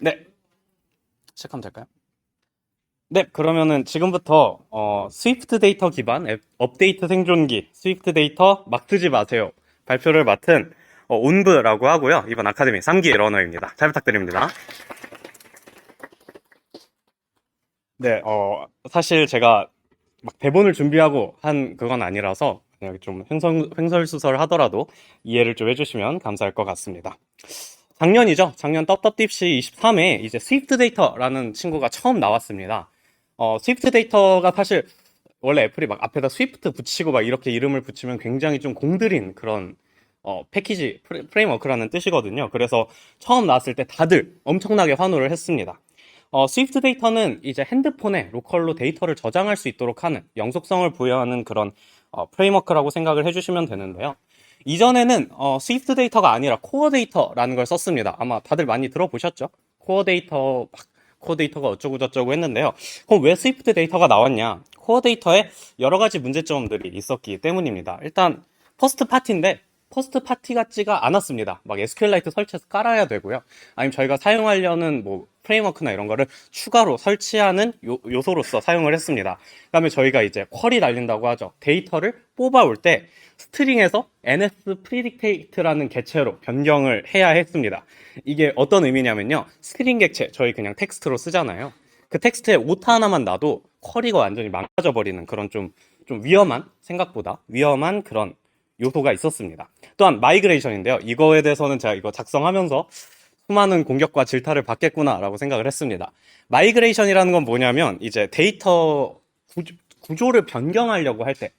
네, 시작하면 될까요? 네, 그러면은 지금부터 스위프트 데이터 기반 앱 업데이트 생존기 스위프트 데이터 막 쓰지 마세요 발표를 맡은 온브라고 하고요. 이번 아카데미 3기 러너입니다. 잘 부탁드립니다. 네, 사실 제가 막 대본을 준비하고 한 그건 아니라서 그냥 좀 횡설수설 하더라도 이해를 좀 해주시면 감사할 것 같습니다. 작년이죠. 작년 떡떡딥시 23회 이제 스위프트 데이터라는 친구가 처음 나왔습니다. 스위프트 데이터가 사실 원래 애플이 막 앞에다 스위프트 붙이고 막 이렇게 이름을 붙이면 굉장히 좀 공들인 그런 패키지 프레임워크라는 뜻이거든요. 그래서 처음 나왔을 때 다들 엄청나게 환호를 했습니다. 스위프트 데이터는 이제 핸드폰에 로컬로 데이터를 저장할 수 있도록 하는 영속성을 부여하는 그런 프레임워크라고 생각을 해주시면 되는데요. 이전에는 스위프트 데이터가 아니라 코어 데이터라는 걸 썼습니다. 아마 다들 많이 들어보셨죠? 코어 데이터, 코어 데이터가 어쩌고 저쩌고 했는데요. 그럼 왜 스위프트 데이터가 나왔냐? 코어 데이터에 여러 가지 문제점들이 있었기 때문입니다. 일단 퍼스트 파티인데 퍼스트 파티 같지가 않았습니다. 막 SQLite 설치해서 깔아야 되고요. 아니면 저희가 사용하려는 뭐 프레임워크나 이런 거를 추가로 설치하는 요소로서 사용을 했습니다. 그다음에 저희가 이제 쿼리 날린다고 하죠. 데이터를 뽑아올 때 스트링에서 NS predictate라는 객체로 변경을 해야 했습니다. 이게 어떤 의미냐면요. 스트링 객체 저희 그냥 텍스트로 쓰잖아요. 그 텍스트에 오타 하나만 놔도 쿼리가 완전히 망가져 버리는 그런 좀 위험한, 생각보다 위험한 그런 요소가 있었습니다. 또한 마이그레이션인데요. 이거에 대해서는 제가 이거 작성하면서 수많은 공격과 질타를 받겠구나라고 생각을 했습니다. 마이그레이션이라는 건 뭐냐면 이제 데이터 구조를 변경하려고 할 때,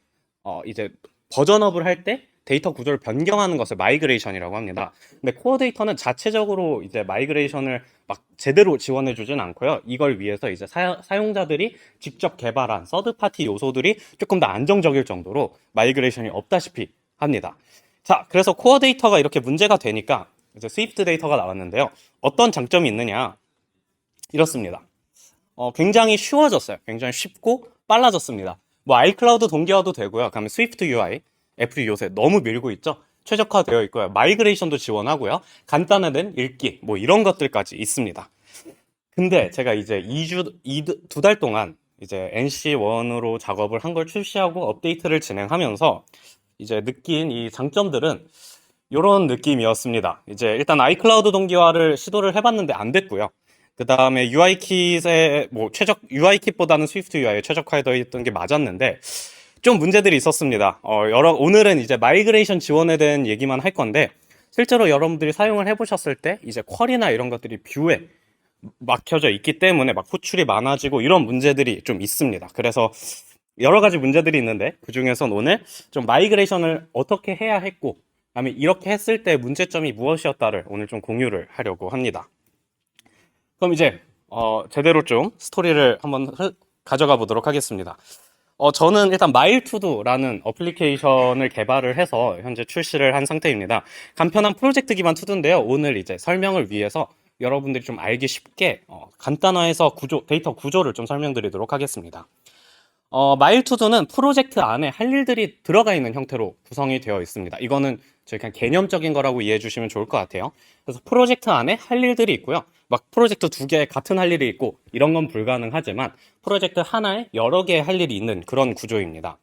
이제 버전업을 할 때 데이터 구조를 변경하는 것을 마이그레이션이라고 합니다. 근데 코어 데이터는 자체적으로 이제 마이그레이션을 막 제대로 지원해 주진 않고요. 이걸 위해서 이제 사용자들이 직접 개발한 서드 파티 요소들이 조금 더 안정적일 정도로 마이그레이션이 없다시피 합니다. 자, 그래서 코어 데이터가 이렇게 문제가 되니까 이제 스위프트 데이터가 나왔는데요. 어떤 장점이 있느냐? 이렇습니다. 굉장히 쉬워졌어요. 굉장히 쉽고 빨라졌습니다. 뭐 아이클라우드 동기화도 되고요. 그다음에 스위프트 UI, 애플이 요새 너무 밀고 있죠. 최적화되어 있고요. 마이그레이션도 지원하고요. 간단화된 읽기, 뭐 이런 것들까지 있습니다. 근데 제가 이제 2달 동안 이제 NC1으로 작업을 한 걸 출시하고 업데이트를 진행하면서 이제 느낀 이 장점들은 이런 느낌이었습니다. 이제 일단 아이클라우드 동기화를 시도를 해봤는데 안 됐고요. 그 다음에 UI킷에 뭐 UI킷보다는 스위프트 UI에 최적화되어 있던 게 맞았는데 좀 문제들이 있었습니다. 오늘은 이제 마이그레이션 지원에 대한 얘기만 할 건데 실제로 여러분들이 사용을 해보셨을 때 이제 쿼리나 이런 것들이 뷰에 막혀져 있기 때문에 막 호출이 많아지고 이런 문제들이 좀 있습니다. 그래서 여러 가지 문제들이 있는데 그 중에선 오늘 좀 마이그레이션을 어떻게 해야 했고 그다음에 이렇게 했을 때 문제점이 무엇이었다를 오늘 좀 공유를 하려고 합니다. 그럼 이제 제대로 좀 스토리를 한번 가져가 보도록 하겠습니다. 저는 일단 마일투두라는 어플리케이션을 개발을 해서 현재 출시를 한 상태입니다. 간편한 프로젝트 기반 투두인데요. 오늘 이제 설명을 위해서 여러분들이 좀 알기 쉽게 간단화해서 데이터 구조를 좀 설명드리도록 하겠습니다. 마일투두는 프로젝트 안에 할 일들이 들어가 있는 형태로 구성이 되어 있습니다. 이거는 저희 그냥 개념적인 거라고 이해해 주시면 좋을 것 같아요. 그래서 프로젝트 안에 할 일들이 있고요. 막 프로젝트 두 개 같은 할 일이 있고 이런 건 불가능하지만 프로젝트 하나에 여러 개의 할 일이 있는 그런 구조입니다.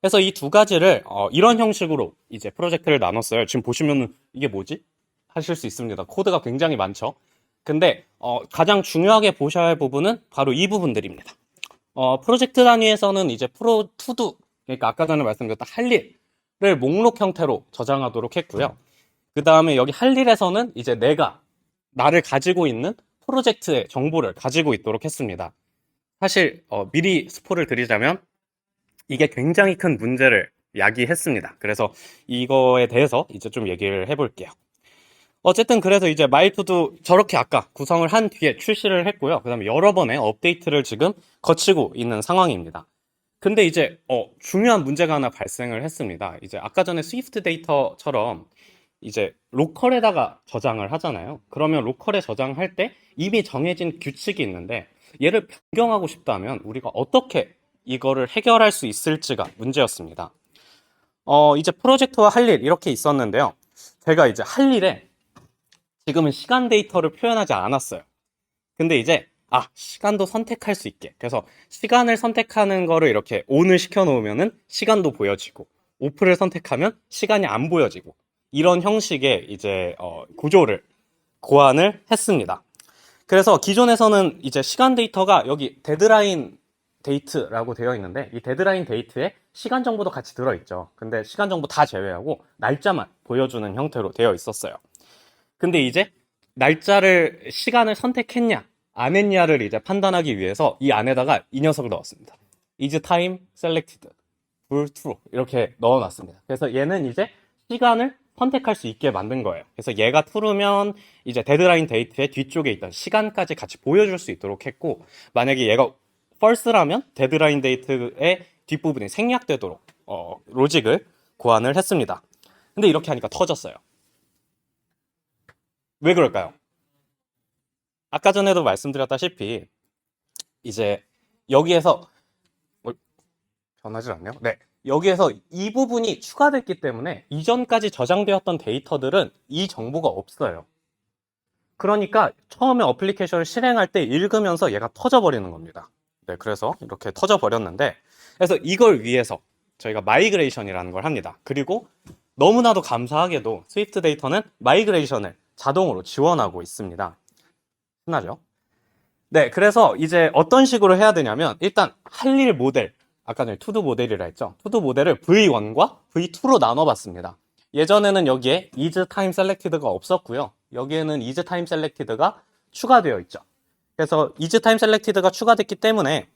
그래서 이 두 가지를 이런 형식으로 이제 프로젝트를 나눴어요. 지금 보시면은 이게 뭐지? 하실 수 있습니다. 코드가 굉장히 많죠. 근데 가장 중요하게 보셔야 할 부분은 바로 이 부분들입니다. 프로젝트 단위에서는 이제 프로 투두, 그러니까 아까 전에 말씀드렸던 할 일을 목록 형태로 저장하도록 했고요. 그 다음에 여기 할 일에서는 이제 나를 가지고 있는 프로젝트의 정보를 가지고 있도록 했습니다. 사실, 미리 스포를 드리자면 이게 굉장히 큰 문제를 야기했습니다. 그래서 이거에 대해서 이제 좀 얘기를 해볼게요. 어쨌든 그래서 이제 마일투도 저렇게 아까 구성을 한 뒤에 출시를 했고요. 그 다음에 여러 번의 업데이트를 지금 거치고 있는 상황입니다. 근데 이제 중요한 문제가 하나 발생을 했습니다. 이제 아까 전에 스위프트 데이터처럼 이제 로컬에다가 저장을 하잖아요. 그러면 로컬에 저장할 때 이미 정해진 규칙이 있는데 얘를 변경하고 싶다면 우리가 어떻게 이거를 해결할 수 있을지가 문제였습니다. 이제 프로젝트와 할 일 이렇게 있었는데요. 제가 이제 할 일에 지금은 시간 데이터를 표현하지 않았어요. 근데 이제 시간도 선택할 수 있게. 그래서 시간을 선택하는 거를 이렇게 ON을 시켜놓으면은 시간도 보여지고, OFF를 선택하면 시간이 안 보여지고, 이런 형식의 이제 구조를 고안을 했습니다. 그래서 기존에서는 이제 시간 데이터가 여기 데드라인 데이트라고 되어 있는데, 이 데드라인 데이트에 시간 정보도 같이 들어있죠. 근데 시간 정보 다 제외하고 날짜만 보여주는 형태로 되어 있었어요. 근데 이제 시간을 선택했냐 안 했냐를 이제 판단하기 위해서 이 안에다가 이 녀석을 넣었습니다. is time selected for true 이렇게 넣어놨습니다. 그래서 얘는 이제 시간을 선택할 수 있게 만든 거예요. 그래서 얘가 true면 이제 데드라인 데이트의 뒤쪽에 있던 시간까지 같이 보여줄 수 있도록 했고, 만약에 얘가 false라면 데드라인 데이트의 뒷부분이 생략되도록 로직을 고안을 했습니다. 근데 이렇게 하니까 터졌어요. 왜 그럴까요? 아까 전에도 말씀드렸다시피 이제 여기에서 변하지 않네요. 네. 여기에서 이 부분이 추가됐기 때문에 이전까지 저장되었던 데이터들은 이 정보가 없어요. 그러니까 처음에 어플리케이션을 실행할 때 읽으면서 얘가 터져버리는 겁니다. 네, 그래서 이렇게 터져버렸는데, 그래서 이걸 위해서 저희가 마이그레이션이라는 걸 합니다. 그리고 너무나도 감사하게도 스위프트 데이터는 마이그레이션을 자동으로 지원하고 있습니다. 신나죠? 네, 그래서 이제 어떤 식으로 해야 되냐면, 일단 할 일 모델, 아까 전에 투두 모델이라 했죠. 투두 모델을 V1과 V2로 나눠봤습니다. 예전에는 여기에 is time selected가 없었고요. 여기에는 is time selected가 추가되어 있죠. 그래서 is time selected가 추가됐기 때문에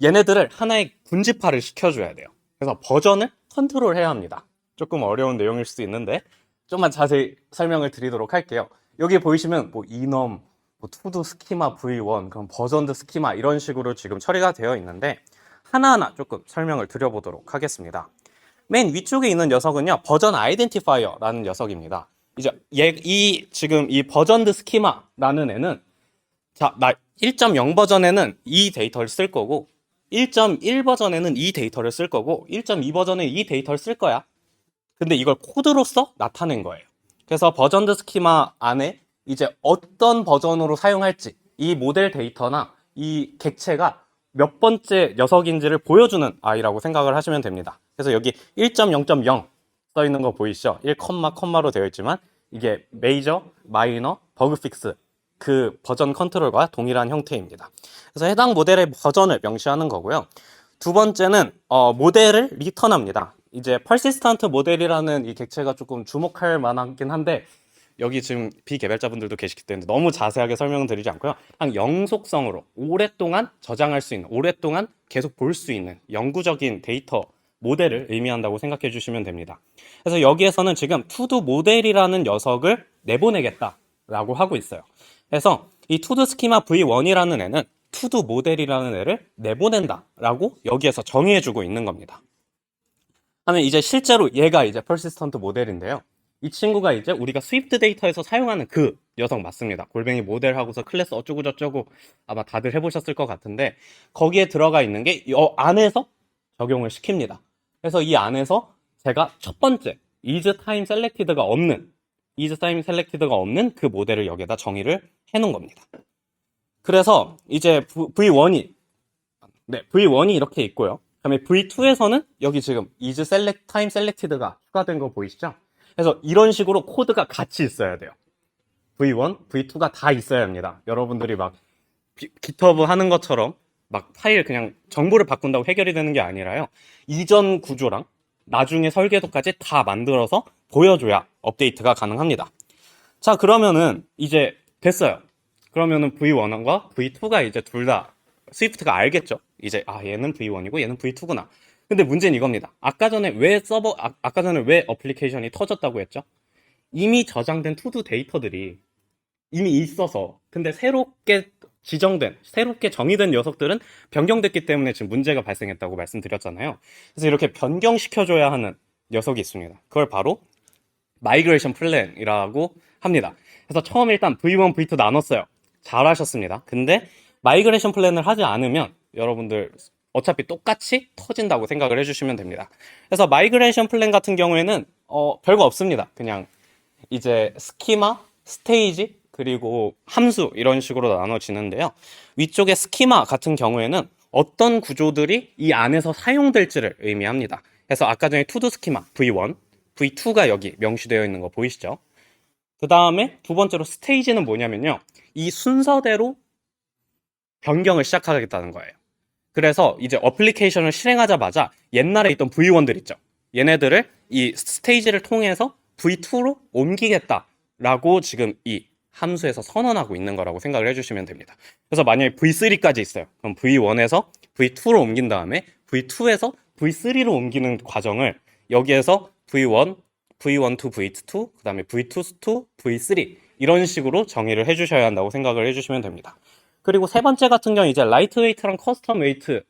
얘네들을 하나의 군집화를 시켜줘야 돼요. 그래서 버전을 컨트롤해야 합니다. 조금 어려운 내용일 수도 있는데 좀만 자세히 설명을 드리도록 할게요. 여기 보이시면 뭐 enum, to-do 스키마 v1, 그럼 버전드 스키마 이런 식으로 지금 처리가 되어 있는데 하나하나 조금 설명을 드려보도록 하겠습니다. 맨 위쪽에 있는 녀석은요, 버전 아이덴티파이어라는 녀석입니다. 이제 지금 이 버전드 스키마라는 애는 나 1.0 버전에는 이 데이터를 쓸 거고 1.1 버전에는 이 데이터를 쓸 거고 1.2 버전에 이 데이터를 쓸 거야. 근데 이걸 코드로서 나타낸 거예요. 그래서 버전드 스키마 안에 이제 어떤 버전으로 사용할지 이 모델 데이터나 이 객체가 몇 번째 녀석인지를 보여주는 아이라고 생각을 하시면 됩니다. 그래서 여기 1.0.0 써 있는 거 보이시죠? 1, 컴마로 되어 있지만 이게 메이저, 마이너, 버그 픽스 그 버전 컨트롤과 동일한 형태입니다. 그래서 해당 모델의 버전을 명시하는 거고요. 두 번째는 모델을 리턴합니다. 이제 persistent 모델이라는 이 객체가 조금 주목할 만하긴 한데 여기 지금 비개발자분들도 계시기 때문에 너무 자세하게 설명드리지 않고요. 그냥 영속성으로 오랫동안 저장할 수 있는, 오랫동안 계속 볼 수 있는 영구적인 데이터 모델을 의미한다고 생각해 주시면 됩니다. 그래서 여기에서는 지금 투두 모델이라는 녀석을 내보내겠다라고 하고 있어요. 그래서 이 투두 스키마 V1이라는 애는 투두 모델이라는 애를 내보낸다라고 여기에서 정의해주고 있는 겁니다. 하면 이제 실제로 얘가 이제 persistent 모델인데요. 이 친구가 이제 우리가 스위프트 데이터에서 사용하는 그 녀석 맞습니다. 골뱅이 모델하고서 클래스 어쩌고저쩌고 아마 다들 해보셨을 것 같은데 거기에 들어가 있는 게 이 안에서 적용을 시킵니다. 그래서 이 안에서 제가 첫 번째 is time selected가 없는 그 모델을 여기에다 정의를 해놓은 겁니다. 그래서 이제 V1이 이렇게 있고요. 그다음에 V2에서는 여기 지금 is time selected가 추가된 거 보이시죠? 그래서 이런 식으로 코드가 같이 있어야 돼요. V1, V2가 다 있어야 합니다. 여러분들이 막 GitHub 하는 것처럼 막 파일 그냥 정보를 바꾼다고 해결이 되는 게 아니라요. 이전 구조랑 나중에 설계도까지 다 만들어서 보여줘야 업데이트가 가능합니다. 자, 그러면은 이제 됐어요. 그러면은 V1과 V2가 이제 둘 다 스위프트가 알겠죠. 이제 얘는 V1이고 얘는 V2구나. 근데 문제는 이겁니다. 아까 전에 왜 어플리케이션이 터졌다고 했죠? 이미 저장된 투두 데이터들이 이미 있어서, 근데 새롭게 정의된 녀석들은 변경됐기 때문에 지금 문제가 발생했다고 말씀드렸잖아요. 그래서 이렇게 변경시켜줘야 하는 녀석이 있습니다. 그걸 바로 마이그레이션 플랜이라고 합니다. 그래서 처음에 일단 V1, V2 나눴어요. 잘하셨습니다. 근데 마이그레이션 플랜을 하지 않으면 여러분들 어차피 똑같이 터진다고 생각을 해주시면 됩니다. 그래서 마이그레이션 플랜 같은 경우에는 별거 없습니다. 그냥 이제 스키마, 스테이지 그리고 함수 이런 식으로 나눠지는데요. 위쪽에 스키마 같은 경우에는 어떤 구조들이 이 안에서 사용될지를 의미합니다. 그래서 아까 전에 투두 스키마 V1, V2가 여기 명시되어 있는 거 보이시죠? 그 다음에 두 번째로 스테이지는 뭐냐면요. 이 순서대로 변경을 시작하겠다는 거예요. 그래서 이제 어플리케이션을 실행하자마자 옛날에 있던 V1들 있죠. 얘네들을 이 스테이지를 통해서 V2로 옮기겠다라고 지금 이 함수에서 선언하고 있는 거라고 생각을 해주시면 됩니다. 그래서 만약에 V3까지 있어요. 그럼 V1에서 V2로 옮긴 다음에 V2에서 V3로 옮기는 과정을 여기에서 V1, V1 to V2, 그 다음에 V2 to V3 이런 식으로 정의를 해주셔야 한다고 생각을 해주시면 됩니다. 그리고 세 번째 같은 경우 이제 라이트 웨이트랑 커스텀 웨이트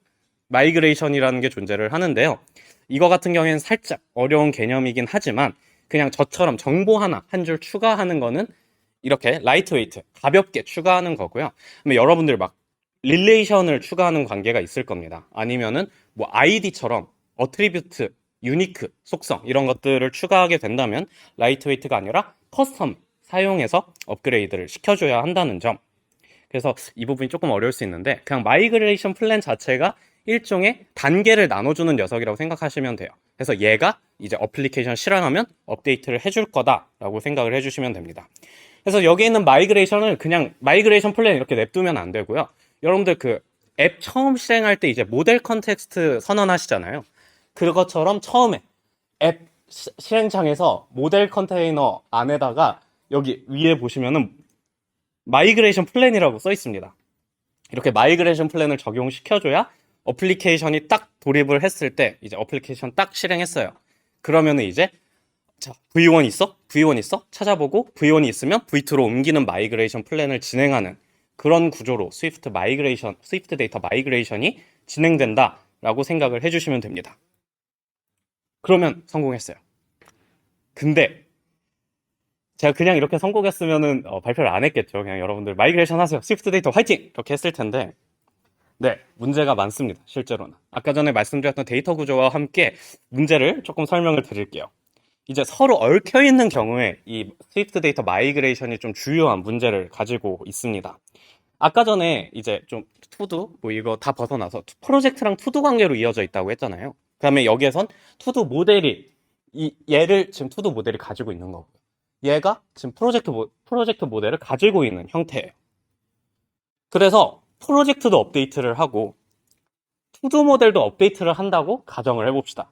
마이그레이션이라는 게 존재를 하는데요. 이거 같은 경우에는 살짝 어려운 개념이긴 하지만 그냥 저처럼 정보 하나 한 줄 추가하는 거는 이렇게 라이트 웨이트 가볍게 추가하는 거고요. 그러면 여러분들 막 릴레이션을 추가하는 관계가 있을 겁니다. 아니면은 뭐 아이디처럼 어트리뷰트, 유니크, 속성 이런 것들을 추가하게 된다면 라이트 웨이트가 아니라 커스텀 사용해서 업그레이드를 시켜줘야 한다는 점. 그래서 이 부분이 조금 어려울 수 있는데 그냥 마이그레이션 플랜 자체가 일종의 단계를 나눠주는 녀석이라고 생각하시면 돼요. 그래서 얘가 이제 어플리케이션 실행하면 업데이트를 해줄 거다라고 생각을 해주시면 됩니다. 그래서 여기 있는 마이그레이션을 그냥 마이그레이션 플랜 이렇게 냅두면 안 되고요. 여러분들 그 앱 처음 실행할 때 이제 모델 컨텍스트 선언하시잖아요. 그것처럼 처음에 앱 실행창에서 모델 컨테이너 안에다가 여기 위에 보시면은 마이그레이션 플랜이라고 써 있습니다. 이렇게 마이그레이션 플랜을 적용시켜줘야 어플리케이션이 딱 돌입을 했을 때 이제 어플리케이션 딱 실행했어요. 그러면은 이제 자, V1 있어? V1 있어? 찾아보고 V1이 있으면 V2로 옮기는 마이그레이션 플랜을 진행하는 그런 구조로 스위프트 데이터 마이그레이션이 진행된다라고 생각을 해주시면 됩니다. 그러면 성공했어요. 근데 제가 그냥 이렇게 성공했으면은 발표를 안 했겠죠. 그냥 여러분들 마이그레이션 하세요. 스위프트 데이터 화이팅! 이렇게 했을 텐데 네, 문제가 많습니다. 실제로는. 아까 전에 말씀드렸던 데이터 구조와 함께 문제를 조금 설명을 드릴게요. 이제 서로 얽혀있는 경우에 이 스위프트 데이터 마이그레이션이 좀 주요한 문제를 가지고 있습니다. 아까 전에 이제 좀 투두 뭐 이거 다 벗어나서 프로젝트랑 투두 관계로 이어져 있다고 했잖아요. 그 다음에 여기에선 투두 모델이 얘를 지금 투두 모델이 가지고 있는 거고요. 얘가 지금 프로젝트 모델을 가지고 있는 형태예요. 그래서 프로젝트도 업데이트를 하고 투두 모델도 업데이트를 한다고 가정을 해봅시다.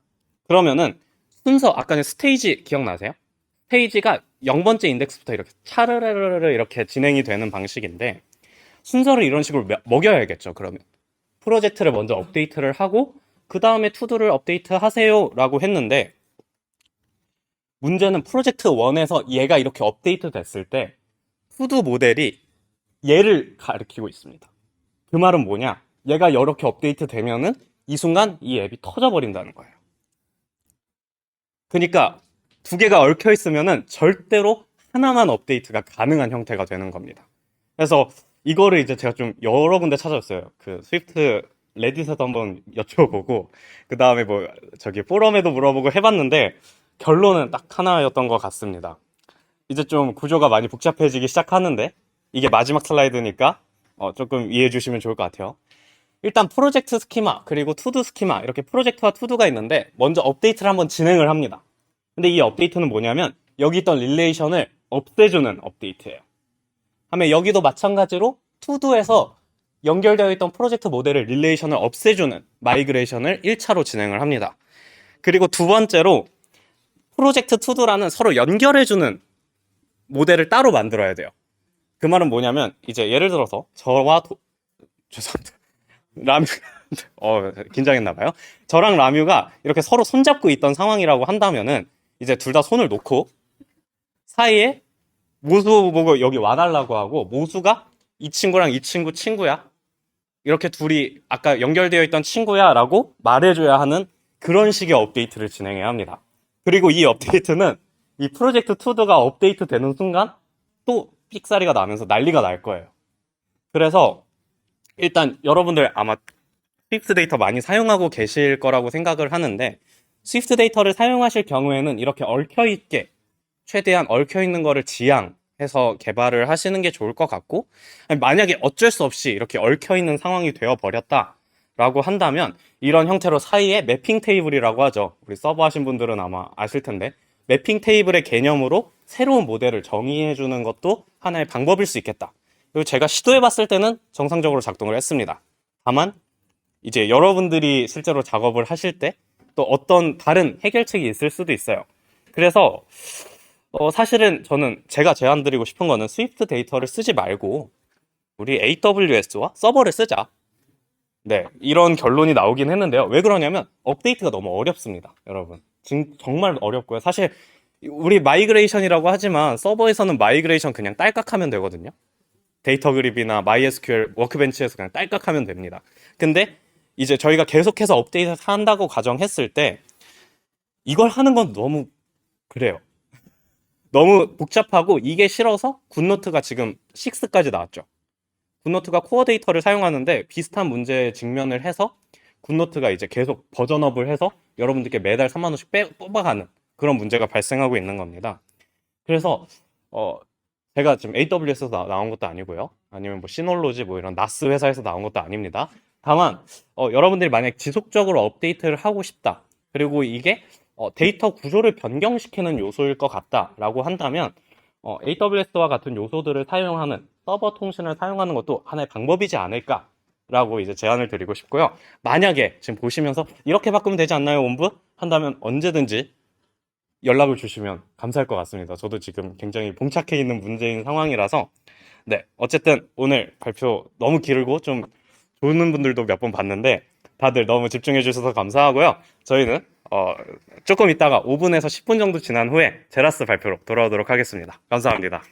그러면은 순서 아까 전 스테이지 기억나세요? 스테이지가 0번째 인덱스부터 이렇게 차르르르르 이렇게 진행이 되는 방식인데 순서를 이런 식으로 먹여야겠죠. 그러면 프로젝트를 먼저 업데이트를 하고 그 다음에 투두를 업데이트 하세요 라고 했는데 문제는 프로젝트 1에서 얘가 이렇게 업데이트 됐을 때 투두 모델이 얘를 가리키고 있습니다. 그 말은 뭐냐? 얘가 이렇게 업데이트 되면은 이 순간 이 앱이 터져버린다는 거예요. 그러니까 두 개가 얽혀 있으면은 절대로 하나만 업데이트가 가능한 형태가 되는 겁니다. 그래서 이거를 이제 제가 좀 여러 군데 찾아봤어요. 그 스위프트 레딧에도 한번 여쭤보고 그 다음에 뭐 저기 포럼에도 물어보고 해봤는데 결론은 딱 하나였던 것 같습니다. 이제 좀 구조가 많이 복잡해지기 시작하는데 이게 마지막 슬라이드니까 조금 이해해 주시면 좋을 것 같아요. 일단 프로젝트 스키마 그리고 투두 스키마 이렇게 프로젝트와 투두가 있는데 먼저 업데이트를 한번 진행을 합니다. 근데 이 업데이트는 뭐냐면 여기 있던 릴레이션을 없애주는 업데이트예요. 하면 여기도 마찬가지로 투두에서 연결되어 있던 프로젝트 모델의 릴레이션을 없애주는 마이그레이션을 1차로 진행을 합니다. 그리고 두 번째로 프로젝트 투두라는 서로 연결해주는 모델을 따로 만들어야 돼요. 그 말은 뭐냐면 이제 예를 들어서 저와 죄송합니다. 라뮤 긴장했나봐요. 저랑 라뮤가 이렇게 서로 손잡고 있던 상황이라고 한다면은 이제 둘 다 손을 놓고 사이에 모수 보고 여기 와달라고 하고 모수가 이 친구랑 이 친구 친구야. 이렇게 둘이 아까 연결되어 있던 친구야 라고 말해줘야 하는 그런 식의 업데이트를 진행해야 합니다. 그리고 이 업데이트는 이 프로젝트 투두가 업데이트 되는 순간 또 삑사리가 나면서 난리가 날 거예요. 그래서 일단 여러분들 아마 스위프트 데이터 많이 사용하고 계실 거라고 생각을 하는데 스위프트 데이터를 사용하실 경우에는 이렇게 얽혀있게 최대한 얽혀있는 거를 지양해서 해서 개발을 하시는 게 좋을 것 같고, 아니, 만약에 어쩔 수 없이 이렇게 얽혀있는 상황이 되어버렸다라고 한다면 이런 형태로 사이에 매핑 테이블이라고 하죠. 우리 서버 하신 분들은 아마 아실 텐데, 매핑 테이블의 개념으로 새로운 모델을 정의해주는 것도 하나의 방법일 수 있겠다. 그리고 제가 시도해봤을 때는 정상적으로 작동을 했습니다. 다만 이제 여러분들이 실제로 작업을 하실 때 또 어떤 다른 해결책이 있을 수도 있어요. 그래서 사실은 저는 제가 제안드리고 싶은 거는 스위프트 데이터를 쓰지 말고 우리 AWS와 서버를 쓰자. 네, 이런 결론이 나오긴 했는데요. 왜 그러냐면 업데이트가 너무 어렵습니다, 여러분. 지금 정말 어렵고요. 사실 우리 마이그레이션이라고 하지만 서버에서는 마이그레이션 그냥 딸깍하면 되거든요. 데이터 그립이나 MySQL 워크벤치에서 그냥 딸깍하면 됩니다. 근데 이제 저희가 계속해서 업데이트를 한다고 가정했을 때 이걸 하는 건 너무 그래요. 너무 복잡하고 이게 싫어서 굿노트가 지금 6까지 나왔죠. 굿노트가 코어 데이터를 사용하는데 비슷한 문제에 직면을 해서 굿노트가 이제 계속 버전업을 해서 여러분들께 매달 3만 원씩 뽑아가는 그런 문제가 발생하고 있는 겁니다. 그래서 제가 지금 AWS에서 나온 것도 아니고요. 아니면 뭐 시놀로지 뭐 이런 나스 회사에서 나온 것도 아닙니다. 다만 여러분들이 만약 지속적으로 업데이트를 하고 싶다. 그리고 이게 데이터 구조를 변경시키는 요소일 것 같다라고 한다면 AWS와 같은 요소들을 사용하는 서버 통신을 사용하는 것도 하나의 방법이지 않을까라고 이제 제안을 드리고 싶고요. 만약에 지금 보시면서 이렇게 바꾸면 되지 않나요, 원부? 한다면 언제든지 연락을 주시면 감사할 것 같습니다. 저도 지금 굉장히 봉착해 있는 문제인 상황이라서 네, 어쨌든 오늘 발표 너무 길고 좀 좋은 분들도 몇 번 봤는데 다들 너무 집중해 주셔서 감사하고요. 저희는 조금 있다가 5분에서 10분 정도 지난 후에 제라스 발표로 돌아오도록 하겠습니다. 감사합니다.